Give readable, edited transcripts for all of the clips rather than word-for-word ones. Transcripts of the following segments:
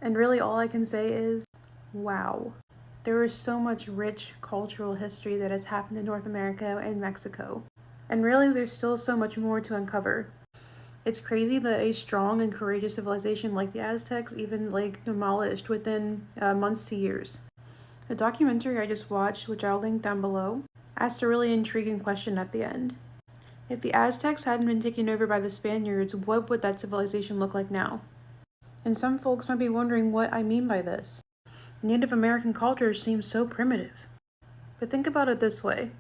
And really all I can say is, wow. There is so much rich cultural history that has happened in North America and Mexico. And really there's still so much more to uncover. It's crazy that a strong and courageous civilization like the Aztecs even demolished within months to years. The documentary I just watched, which I'll link down below, asked a really intriguing question at the end. If the Aztecs hadn't been taken over by the Spaniards, what would that civilization look like now? And some folks might be wondering what I mean by this. Native American culture seems so primitive. But think about it this way.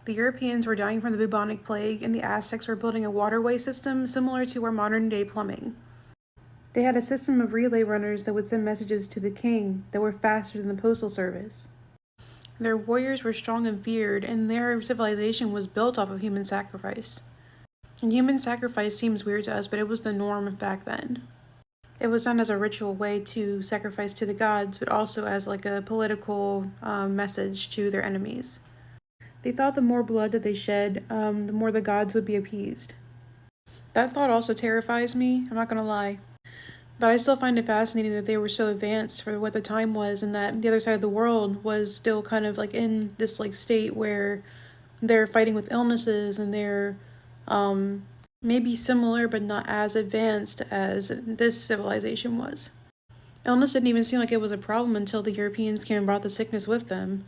The Europeans were dying from the bubonic plague, and the Aztecs were building a waterway system similar to our modern-day plumbing. They had a system of relay runners that would send messages to the king that were faster than the postal service. Their warriors were strong and feared, and their civilization was built off of human sacrifice. And human sacrifice seems weird to us, but it was the norm back then. It was done as a ritual way to sacrifice to the gods, but also as like a political message to their enemies. They thought the more blood that they shed, the more the gods would be appeased. That thought also terrifies me, I'm not gonna lie. But I still find it fascinating that they were so advanced for what the time was, and that the other side of the world was still kind of like in this like state where they're fighting with illnesses, and they're maybe similar but not as advanced as this civilization was. Illness didn't even seem like it was a problem until the Europeans came and brought the sickness with them.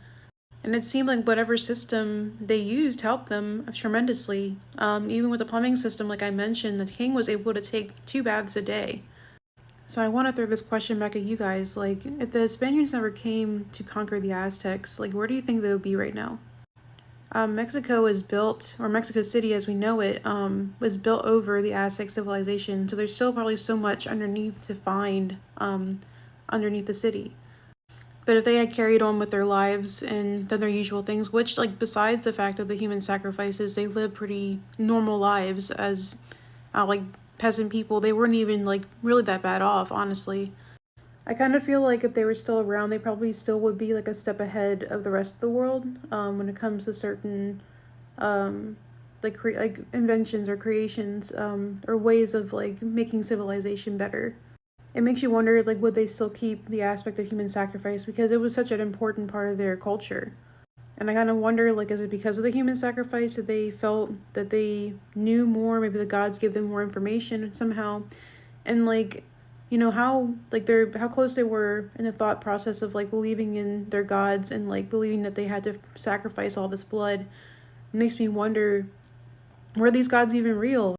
And it seemed like whatever system they used helped them tremendously. Even with the plumbing system, like I mentioned, the king was able to take 2 baths a day. So I want to throw this question back at you guys. Like, if the Spaniards never came to conquer the Aztecs, like, where do you think they would be right now? Mexico is built, or Mexico City as we know it, was built over the Aztec civilization. So there's still probably so much underneath to find underneath the city. But if they had carried on with their lives and done their usual things, which, like, besides the fact of the human sacrifices, they lived pretty normal lives as, like, peasant people. They weren't even, like, really that bad off, honestly. I kind of feel like if they were still around, they probably still would be, like, a step ahead of the rest of the world when it comes to certain, like inventions or creations or ways of, like, making civilization better. It makes you wonder, like, would they still keep the aspect of human sacrifice, because it was such an important part of their culture. And I kind of wonder, like, is it because of the human sacrifice that they felt that they knew more? Maybe the gods gave them more information somehow. And, like, you know, how close they were in the thought process of, like, believing in their gods and, like, believing that they had to sacrifice all this blood. It makes me wonder, were these gods even real?